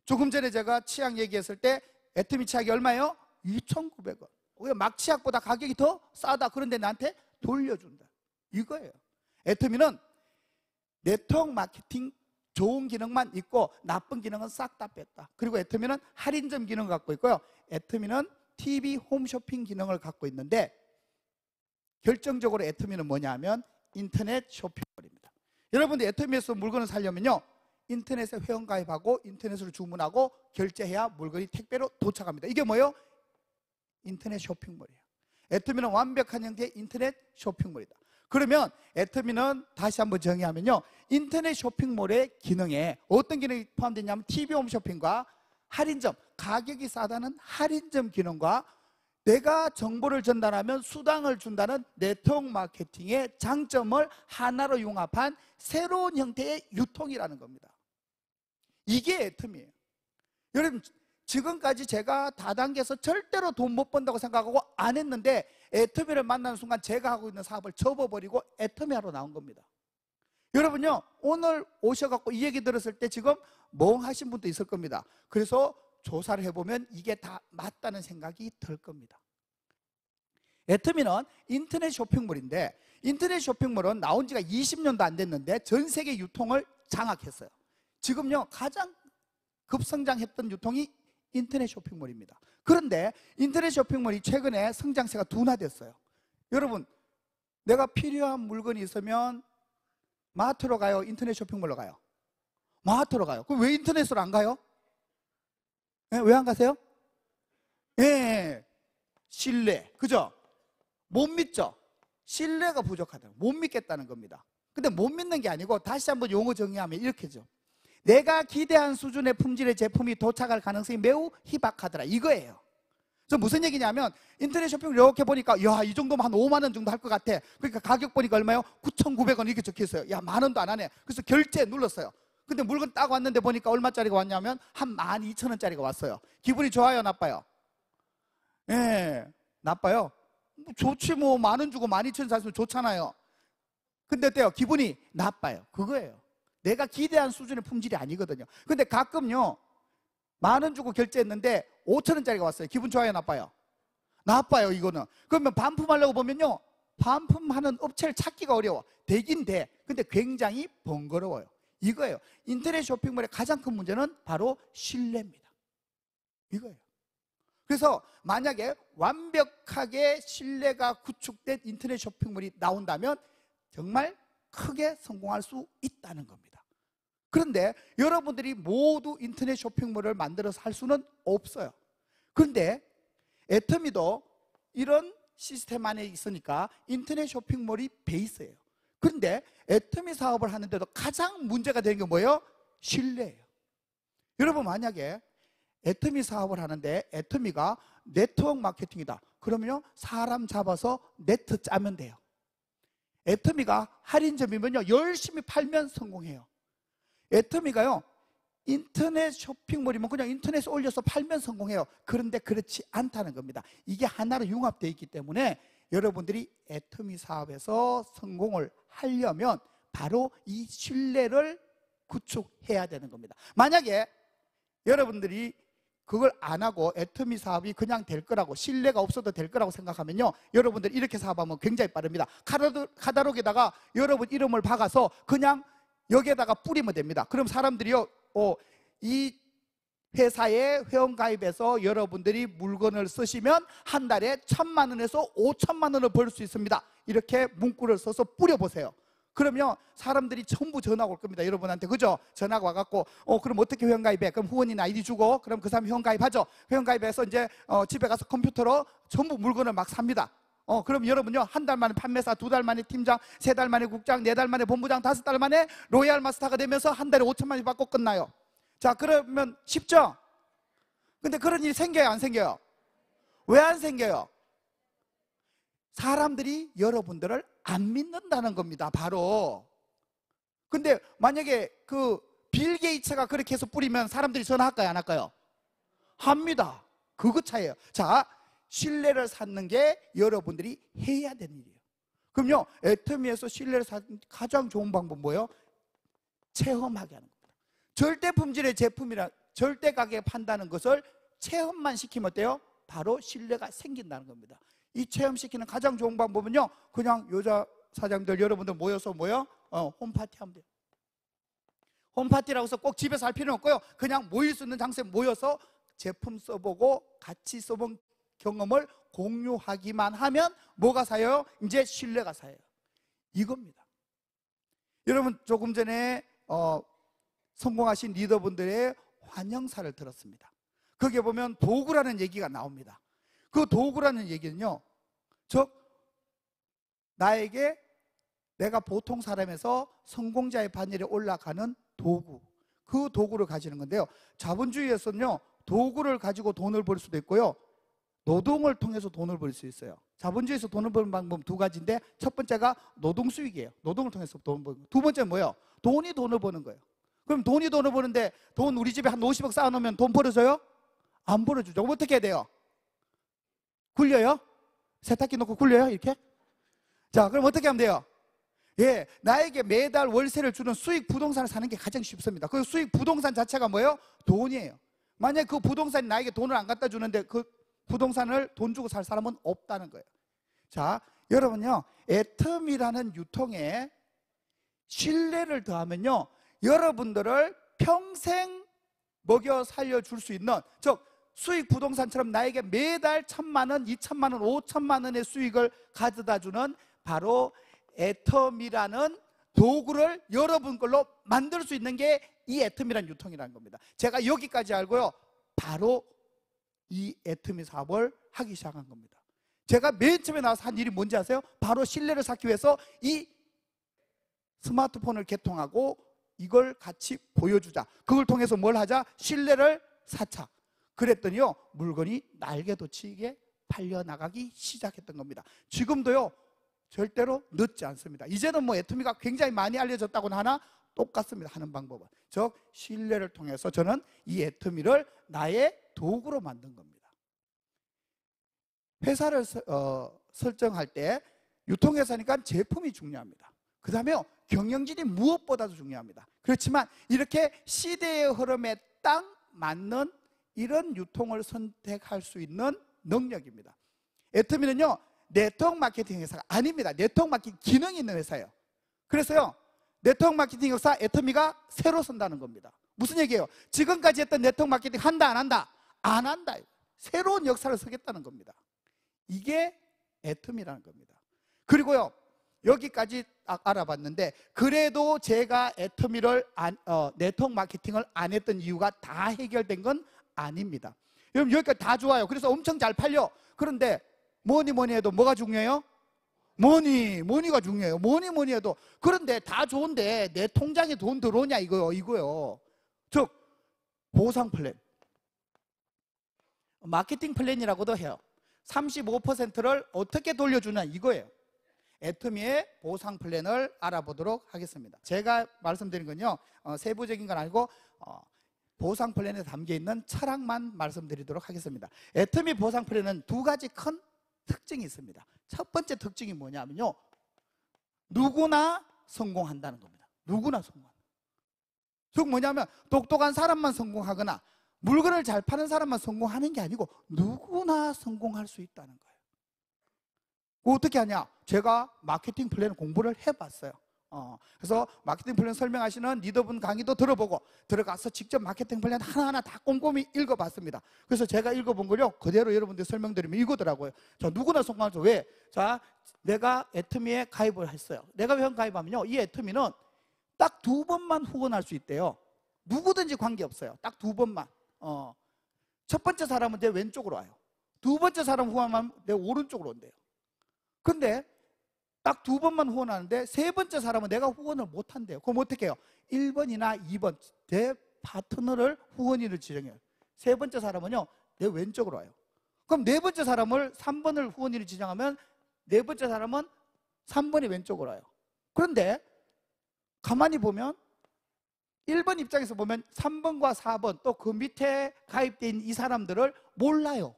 조금 전에 제가 치약 얘기했을 때 애터미 치약이 얼마예요? 2,900원. 왜 막 치약보다 가격이 더 싸다, 그런데 나한테 돌려준다, 이거예요. 애터미는 네트워크 마케팅 좋은 기능만 있고 나쁜 기능은 싹 다 뺐다. 그리고 애터미는 할인점 기능을 갖고 있고요. 애터미는 TV 홈쇼핑 기능을 갖고 있는데, 결정적으로 애터미는 뭐냐면 인터넷 쇼핑몰입니다. 여러분들 애터미에서 물건을 사려면요, 인터넷에 회원가입하고 인터넷으로 주문하고 결제해야 물건이 택배로 도착합니다. 이게 뭐예요? 인터넷 쇼핑몰이에요. 애터미는 완벽한 형태의 인터넷 쇼핑몰이다. 그러면 애터미는 다시 한번 정의하면요, 인터넷 쇼핑몰의 기능에 어떤 기능이 포함되어 있냐면 TV 홈쇼핑과 할인점, 가격이 싸다는 할인점 기능과 내가 정보를 전달하면 수당을 준다는 네트워크 마케팅의 장점을 하나로 융합한 새로운 형태의 유통이라는 겁니다. 이게 애터미예요. 여러분, 지금까지 제가 다단계에서 절대로 돈 못 번다고 생각하고 안 했는데, 애터미를 만나는 순간 제가 하고 있는 사업을 접어버리고 애터미 하러 나온 겁니다. 여러분요, 오늘 오셔갖고 이 얘기 들었을 때 지금 멍하신 분도 있을 겁니다. 그래서 조사를 해보면 이게 다 맞다는 생각이 들 겁니다. 애터미는 인터넷 쇼핑몰인데, 인터넷 쇼핑몰은 나온 지가 20년도 안 됐는데 전 세계 유통을 장악했어요. 지금요, 가장 급성장했던 유통이 인터넷 쇼핑몰입니다. 그런데 인터넷 쇼핑몰이 최근에 성장세가 둔화됐어요. 여러분, 내가 필요한 물건이 있으면 마트로 가요? 인터넷 쇼핑몰로 가요? 마트로 가요. 그럼 왜 인터넷으로 안 가요? 네, 왜 안 가세요? 예, 신뢰, 그죠? 못 믿죠? 신뢰가 부족하다. 못 믿겠다는 겁니다. 근데 못 믿는 게 아니고, 다시 한번 용어 정의하면 이렇게죠. 내가 기대한 수준의 품질의 제품이 도착할 가능성이 매우 희박하더라, 이거예요. 그래서 무슨 얘기냐면, 인터넷 쇼핑을 이렇게 보니까 야, 이 정도면 한 5만 원 정도 할 것 같아. 그러니까 가격 보니까 얼마요? 9,900원 이렇게 적혀있어요. 야, 만 원도 안 하네. 그래서 결제 눌렀어요. 근데 물건 딱 왔는데 보니까 얼마짜리가 왔냐면 한 12,000원짜리가 왔어요. 기분이 좋아요, 나빠요? 예, 나빠요. 좋지, 뭐 만 원 주고 12,000원 샀으면 좋잖아요. 근데 어때요? 기분이 나빠요. 그거예요. 내가 기대한 수준의 품질이 아니거든요. 근데 가끔요, 만 원 주고 결제했는데 5,000원짜리가 왔어요. 기분 좋아요, 나빠요? 나빠요, 이거는. 그러면 반품하려고 보면요, 반품하는 업체를 찾기가 어려워. 되긴 돼. 근데 굉장히 번거로워요. 이거예요. 인터넷 쇼핑몰의 가장 큰 문제는 바로 신뢰입니다. 이거예요. 그래서 만약에 완벽하게 신뢰가 구축된 인터넷 쇼핑몰이 나온다면 정말 크게 성공할 수 있다는 겁니다. 그런데 여러분들이 모두 인터넷 쇼핑몰을 만들어서 할 수는 없어요. 그런데 애터미도 이런 시스템 안에 있으니까 인터넷 쇼핑몰이 베이스예요. 그런데 애터미 사업을 하는데도 가장 문제가 되는 게 뭐예요? 신뢰예요. 여러분, 만약에 애터미 사업을 하는데 애터미가 네트워크 마케팅이다, 그러면요, 사람 잡아서 네트 짜면 돼요. 애터미가 할인점이면요, 열심히 팔면 성공해요. 애터미가요, 인터넷 쇼핑몰이면 그냥 인터넷에 올려서 팔면 성공해요. 그런데 그렇지 않다는 겁니다. 이게 하나로 융합되어 있기 때문에 여러분들이 애터미 사업에서 성공을 하려면 바로 이 신뢰를 구축해야 되는 겁니다. 만약에 여러분들이 그걸 안 하고 애터미 사업이 그냥 될 거라고, 신뢰가 없어도 될 거라고 생각하면요, 여러분들 이렇게 사업하면 굉장히 빠릅니다. 카탈로그에다가 여러분 이름을 박아서 그냥 여기에다가 뿌리면 됩니다. 그럼 사람들이요, 이 회사에 회원가입해서 여러분들이 물건을 쓰시면 한 달에 1,000만 원에서 5천만 원을 벌 수 있습니다. 이렇게 문구를 써서 뿌려보세요. 그러면 사람들이 전부 전화가 올 겁니다. 여러분한테, 그죠? 전화가 와갖고 그럼 어떻게 회원가입해? 그럼 후원인 아이디 주고, 그럼 그 사람 회원가입하죠. 회원가입해서 이제 집에 가서 컴퓨터로 전부 물건을 막 삽니다. 그럼 여러분요, 한 달 만에 판매사, 2달 만에 팀장, 3달 만에 국장, 4달 만에 본부장, 5달 만에 로얄 마스터가 되면서 한 달에 5천만 원 받고 끝나요. 자, 그러면 쉽죠? 근데 그런 일이 생겨요, 안 생겨요? 왜 안 생겨요? 사람들이 여러분들을 안 믿는다는 겁니다, 바로. 근데 만약에 그 빌 게이츠가 그렇게 해서 뿌리면 사람들이 전화할까요, 안 할까요? 합니다. 그거 차이예요. 자, 신뢰를 쌓는 게 여러분들이 해야 되는 일이에요. 그럼요, 애터미에서 신뢰를 쌓는 가장 좋은 방법 뭐예요? 체험하게 하는 겁니다. 절대 품질의 제품이라 절대 가격에 판다는 것을 체험만 시키면 어때요? 바로 신뢰가 생긴다는 겁니다. 이 체험시키는 가장 좋은 방법은요, 그냥 여자 사장들 여러분들 모여서 홈파티 하면 돼요. 홈파티라고 해서 꼭 집에서 할 필요는 없고요. 그냥 모일 수 있는 장소에 모여서 제품 써보고 같이 써본 경험을 공유하기만 하면 뭐가 쌓여요? 이제 신뢰가 쌓여요. 이겁니다. 여러분, 조금 전에 성공하신 리더분들의 환영사를 들었습니다. 거기에 보면 도구라는 얘기가 나옵니다. 그 도구라는 얘기는요, 즉 나에게 내가 보통 사람에서 성공자의 반열에 올라가는 도구, 그 도구를 가지는 건데요, 자본주의에서는요 도구를 가지고 돈을 벌 수도 있고요, 노동을 통해서 돈을 벌 수 있어요. 자본주의에서 돈을 버는 방법은 두 가지인데, 첫 번째가 노동 수익이에요. 노동을 통해서 돈을 버는 거예요. 두 번째는 뭐예요? 돈이 돈을 버는 거예요. 그럼 돈이 돈을 버는데, 돈 우리 집에 한 50억 쌓아놓으면 돈 벌어져요? 안 벌어주죠. 그럼 어떻게 해야 돼요? 굴려요? 세탁기 놓고 굴려요? 이렇게? 자, 그럼 어떻게 하면 돼요? 예, 나에게 매달 월세를 주는 수익 부동산을 사는 게 가장 쉽습니다. 그 수익 부동산 자체가 뭐예요? 돈이에요. 만약에 그 부동산이 나에게 돈을 안 갖다 주는데 그 부동산을 돈 주고 살 사람은 없다는 거예요. 자, 여러분요, 애텀이라는 유통에 신뢰를 더하면요, 여러분들을 평생 먹여 살려줄 수 있는, 즉 수익 부동산처럼 나에게 매달 1,000만 원, 2,000만 원, 5,000만 원의 수익을 가져다 주는 바로 애텀이라는 도구를 여러분 걸로 만들 수 있는 게 이 애텀이라는 유통이라는 겁니다. 제가 여기까지 알고요, 바로 이 애터미 사업을 하기 시작한 겁니다. 제가 맨 처음에 나와서 한 일이 뭔지 아세요? 바로 신뢰를 쌓기 위해서 이 스마트폰을 개통하고 이걸 같이 보여주자. 그걸 통해서 뭘 하자? 신뢰를 쌓자. 그랬더니요, 물건이 날개도 치게 팔려나가기 시작했던 겁니다. 지금도요, 절대로 늦지 않습니다. 이제는 뭐 애터미가 굉장히 많이 알려졌다고는 하나 똑같습니다. 하는 방법은, 즉 신뢰를 통해서 저는 이 애터미를 나의 도구로 만든 겁니다. 회사를 설정할 때 유통회사니까 제품이 중요합니다. 그 다음에 경영진이 무엇보다도 중요합니다. 그렇지만 이렇게 시대의 흐름에 딱 맞는 이런 유통을 선택할 수 있는 능력입니다. 애터미는요, 네트워크 마케팅 회사가 아닙니다. 네트워크 마케팅 기능이 있는 회사예요. 그래서요, 네트워크 마케팅 회사 애터미가 새로 선다는 겁니다. 무슨 얘기예요? 지금까지 했던 네트워크 마케팅 한다 안 한다? 안 한다. 새로운 역사를 서겠다는 겁니다. 이게 애텀이라는 겁니다. 그리고요, 여기까지 알아봤는데, 그래도 제가 애터미를 네트워크 마케팅을 안 했던 이유가 다 해결된 건 아닙니다. 여러분, 여기까지 다 좋아요. 그래서 엄청 잘 팔려. 그런데 뭐니 해도 뭐가 중요해요? 머니가 중요해요. 뭐니 해도. 그런데 다 좋은데 내 통장에 돈 들어오냐 이거요. 즉 보상 플랜, 마케팅 플랜이라고도 해요. 35%를 어떻게 돌려주냐 이거예요. 애터미의 보상 플랜을 알아보도록 하겠습니다. 제가 말씀드린 건요, 세부적인 건 아니고 보상 플랜에 담겨있는 철학만 말씀드리도록 하겠습니다. 애터미 보상 플랜은 두 가지 큰 특징이 있습니다. 첫 번째 특징이 뭐냐면요, 누구나 성공한다는 겁니다. 누구나 성공한다. 즉 뭐냐면 똑똑한 사람만 성공하거나 물건을 잘 파는 사람만 성공하는 게 아니고 누구나 성공할 수 있다는 거예요. 어떻게 하냐? 제가 마케팅 플랜 공부를 해봤어요. 그래서 마케팅 플랜 설명하시는 리더분 강의도 들어보고 들어가서 직접 마케팅 플랜 하나하나 다 꼼꼼히 읽어봤습니다. 그래서 제가 읽어본 걸요, 그대로 여러분들 설명드리면 이거더라고요. 자, 누구나 성공하죠. 왜? 자, 내가 애터미에 가입을 했어요. 내가 왜 가입하면요, 이 애터미는 딱 2번만 후원할 수 있대요. 누구든지 관계없어요. 딱 2번만. 첫 번째 사람은 내 왼쪽으로 와요. 두 번째 사람 후원하면 내 오른쪽으로 온대요. 근데 딱 2번만 후원하는데 세 번째 사람은 내가 후원을 못한대요. 그럼 어떻게 해요? 1번이나 2번 내 파트너를 후원인을 지정해요. 세 번째 사람은요, 내 왼쪽으로 와요. 그럼 네 번째 사람을 3번을 후원인을 지정하면 네 번째 사람은 3번이 왼쪽으로 와요. 그런데 가만히 보면 1번 입장에서 보면 3번과 4번 또 그 밑에 가입되어 있는 이 사람들을 몰라요.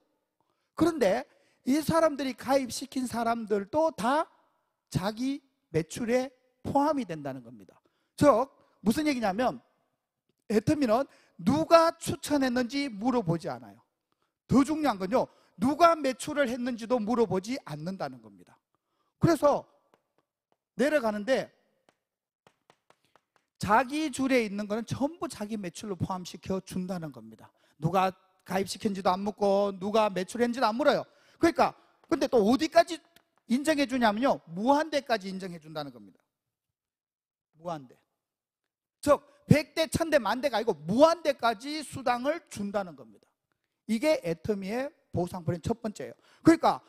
그런데 이 사람들이 가입시킨 사람들도 다 자기 매출에 포함이 된다는 겁니다. 즉 무슨 얘기냐면 애터미는 누가 추천했는지 물어보지 않아요. 더 중요한 건요, 누가 매출을 했는지도 물어보지 않는다는 겁니다. 그래서 내려가는데 자기 줄에 있는 거는 전부 자기 매출로 포함시켜 준다는 겁니다. 누가 가입시켰는지도 안 묻고 누가 매출했는지도 안 물어요. 그러니까 근데 또 어디까지 인정해 주냐면요, 무한대까지 인정해 준다는 겁니다. 무한대. 즉 100대, 1000대, 만대가 아니고 무한대까지 수당을 준다는 겁니다. 이게 애터미의 보상 플랜 첫 번째예요. 그러니까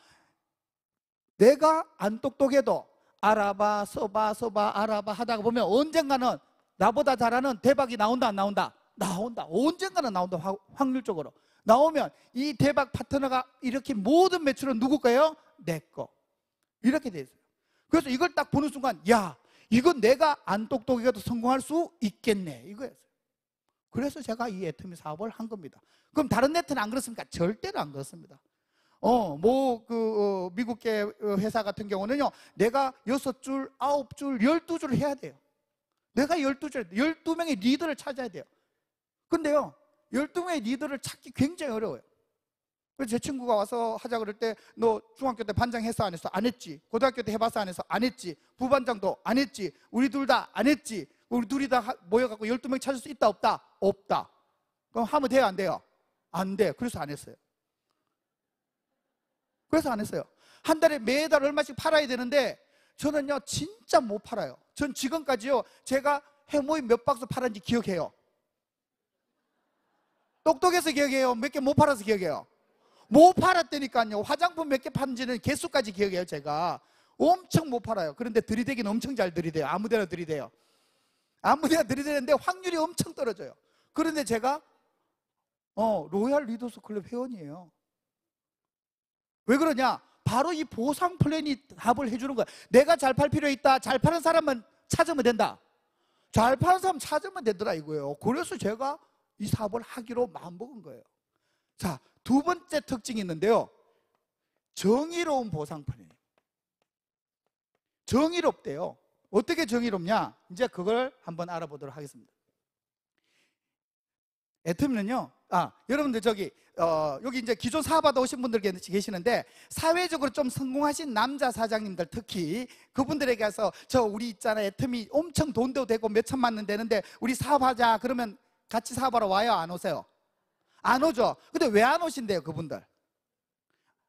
내가 안 똑똑해도 알아봐, 써봐, 알아봐 하다가 보면 언젠가는 나보다 잘하는 대박이 나온다, 안 나온다? 나온다. 언젠가는 나온다, 확률적으로. 나오면 이 대박 파트너가 이렇게 모든 매출은 누구 거예요? 내 거. 이렇게 돼 있어요. 그래서 이걸 딱 보는 순간, 야, 이건 내가 안 똑똑해도 성공할 수 있겠네, 이거였어요. 그래서 제가 이 애터미 사업을 한 겁니다. 그럼 다른 네트는 안 그렇습니까? 절대로 안 그렇습니다. 미국계 회사 같은 경우는요, 내가 6줄, 9줄, 12줄을 해야 돼요. 내가 12줄, 12명의 리더를 찾아야 돼요. 근데요, 12명의 리더를 찾기 굉장히 어려워요. 그래서 제 친구가 와서 하자 그럴 때, 너 중학교 때 반장 했어, 안 했어? 안 했지. 고등학교 때 해봤어, 안 했어? 안 했지. 부반장도 안 했지. 우리 둘 다 안 했지. 우리 둘이 다 모여갖고 12명 찾을 수 있다, 없다? 없다. 그럼 하면 돼요, 안 돼요? 안 돼. 그래서 안 했어요. 그래서 안 했어요. 한 달에 매달 얼마씩 팔아야 되는데 저는요 진짜 못 팔아요. 전 지금까지요 제가 해모임 몇 박스 팔았는지 기억해요. 똑똑해서 기억해요? 몇 개 못 팔아서 기억해요? 못 팔았다니까요. 화장품 몇 개 판지는 개수까지 기억해요. 제가 엄청 못 팔아요. 그런데 들이대기는 엄청 잘 들이대요. 아무데나 들이대요. 아무데나 들이대는데 확률이 엄청 떨어져요. 그런데 제가 로얄 리더스 클럽 회원이에요. 왜 그러냐? 바로 이 보상 플랜이 답을 해주는 거야. 내가 잘 팔 필요 있다. 잘 파는 사람만 찾으면 된다. 잘 파는 사람 찾으면 되더라 이거예요. 그래서 제가 이 사업을 하기로 마음먹은 거예요. 자, 두 번째 특징이 있는데요, 정의로운 보상 플랜. 정의롭대요. 어떻게 정의롭냐? 이제 그걸 한번 알아보도록 하겠습니다. 애터미는요, 여러분들 여기 이제 기존 사업하다 오신 분들 계시는데, 사회적으로 좀 성공하신 남자 사장님들, 특히 그분들에게 가서 우리 있잖아, 애터미 엄청 돈도 되고 몇 천만 원 되는데 우리 사업하자 그러면 같이 사업하러 와요, 안 오세요? 안 오죠. 근데 왜 안 오신대요, 그분들?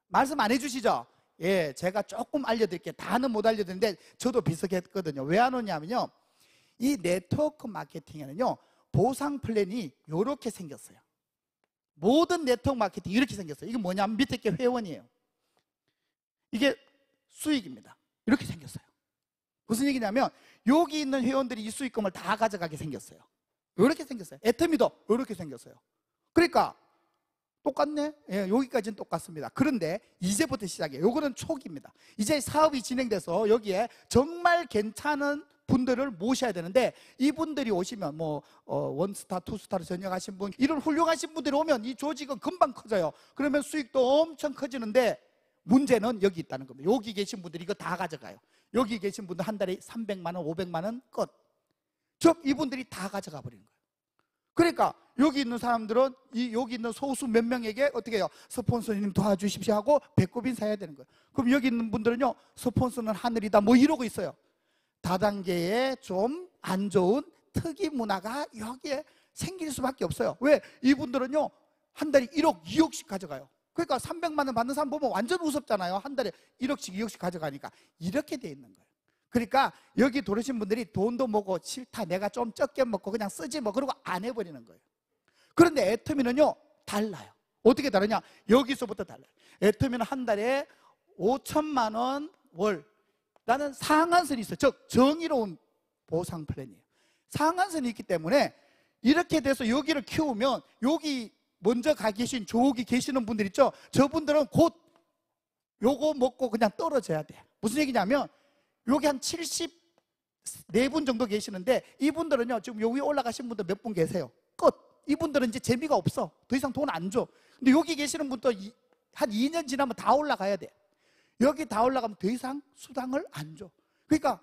말씀 안 해주시죠? 예, 제가 조금 알려드릴게요. 다는 못 알려드리는데 저도 비슷했거든요. 왜 안 오냐면요, 이 네트워크 마케팅에는요 보상 플랜이 이렇게 생겼어요. 모든 네트워크 마케팅 이렇게 생겼어요. 이게 뭐냐면 밑에 게 회원이에요. 이게 수익입니다. 이렇게 생겼어요. 무슨 얘기냐면 여기 있는 회원들이 이 수익금을 다 가져가게 생겼어요. 이렇게 생겼어요. 애터미도 이렇게 생겼어요. 그러니까 똑같네? 예, 여기까지는 똑같습니다. 그런데 이제부터 시작이에요. 요거는 초기입니다. 이제 사업이 진행돼서 여기에 정말 괜찮은 분들을 모셔야 되는데, 이분들이 오시면 원스타, 투스타로 전역하신 분, 이런 훌륭하신 분들이 오면 이 조직은 금방 커져요. 그러면 수익도 엄청 커지는데 문제는 여기 있다는 겁니다. 여기 계신 분들이 이거 다 가져가요. 여기 계신 분들 한 달에 300만 원, 500만 원 끝. 즉 이분들이 다 가져가 버리는 거예요. 그러니까 여기 있는 사람들은 여기 있는 소수 몇 명에게 어떻게 해요? 스폰서님 도와주십시오 하고 배꼽 인사해야 되는 거예요. 그럼 여기 있는 분들은요, 스폰서는 하늘이다 이러고 있어요. 다단계에 좀 안 좋은 특이 문화가 여기에 생길 수밖에 없어요. 왜? 이분들은요 한 달에 1억, 2억씩 가져가요. 그러니까 300만 원 받는 사람 보면 완전 우습잖아요. 한 달에 1억씩, 2억씩 가져가니까. 이렇게 돼 있는 거예요. 그러니까 여기 들어오신 분들이 돈도 먹고 싫다, 내가 좀 적게 먹고 그냥 쓰지 그러고 안 해버리는 거예요. 그런데 애터미는요 달라요. 어떻게 다르냐? 여기서부터 달라요. 애터미는 한 달에 5천만 원 월 라는 상한선이 있어요. 즉 정의로운 보상 플랜이에요. 상한선이 있기 때문에 이렇게 돼서 여기를 키우면 여기 먼저 가 계신 저기 계시는 분들 있죠? 저분들은 곧 요거 먹고 그냥 떨어져야 돼. 무슨 얘기냐면 여기 한 74분 정도 계시는데 이분들은요 지금 여기 올라가신 분들 몇 분 계세요. 끝. 이분들은 이제 재미가 없어. 더 이상 돈 안 줘. 근데 여기 계시는 분도 한 2년 지나면 다 올라가야 돼. 여기 다 올라가면 더 이상 수당을 안 줘. 그러니까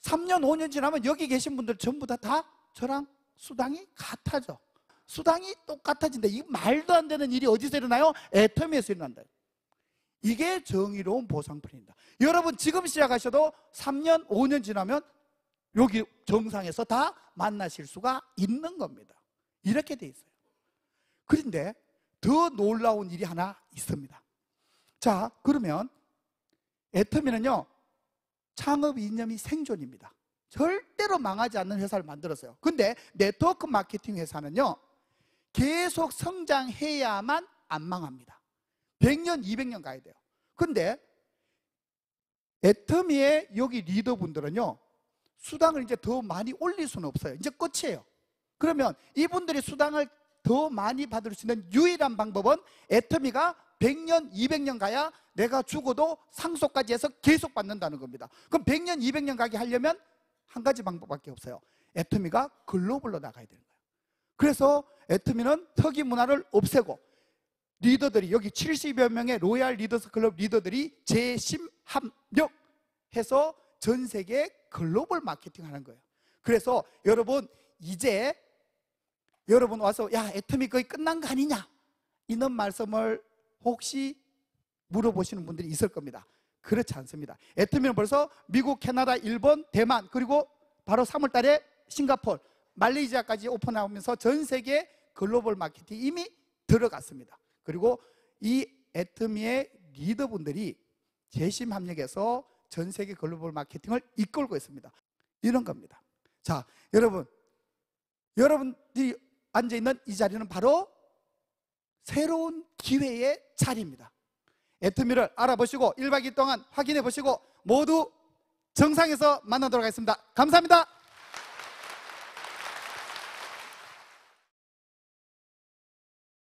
3년 5년 지나면 여기 계신 분들 전부 다 저랑 수당이 같아져. 수당이 똑같아진다. 이 말도 안 되는 일이 어디서 일어나요? 애터미에서 일어난다. 이게 정의로운 보상 플랜입니다. 여러분 지금 시작하셔도 3년 5년 지나면 여기 정상에서 다 만나실 수가 있는 겁니다. 이렇게 돼 있어요. 그런데 더 놀라운 일이 하나 있습니다. 자, 그러면 애터미는요, 창업 이념이 생존입니다. 절대로 망하지 않는 회사를 만들었어요. 근데 네트워크 마케팅 회사는요, 계속 성장해야만 안 망합니다. 100년, 200년 가야 돼요. 근데 애터미의 여기 리더분들은요, 수당을 이제 더 많이 올릴 수는 없어요. 이제 끝이에요. 그러면 이분들이 수당을 더 많이 받을 수 있는 유일한 방법은 애터미가 100년, 200년 가야 내가 죽어도 상속까지 해서 계속 받는다는 겁니다. 그럼 100년, 200년 가게 하려면 한 가지 방법밖에 없어요. 애터미가 글로벌로 나가야 되는 거예요. 그래서 애터미는 특이 문화를 없애고 리더들이, 여기 70여 명의 로얄 리더스 클럽 리더들이 재심합력해서 전 세계 글로벌 마케팅 하는 거예요. 그래서 여러분, 이제 여러분 와서 야, 애터미 거의 끝난 거 아니냐, 이런 말씀을 혹시 물어보시는 분들이 있을 겁니다. 그렇지 않습니다. 애터미는 벌써 미국, 캐나다, 일본, 대만, 그리고 바로 3월 달에 싱가포르, 말레이시아까지 오픈하면서 전 세계 글로벌 마케팅 이미 들어갔습니다. 그리고 이 애터미의 리더분들이 재심합력해서 전 세계 글로벌 마케팅을 이끌고 있습니다. 이런 겁니다. 자, 여러분들이 앉아있는 이 자리는 바로 새로운 기회의 자리입니다. 애터미를 알아보시고 1박 2일 동안 확인해 보시고 모두 정상에서 만나도록 하겠습니다. 감사합니다.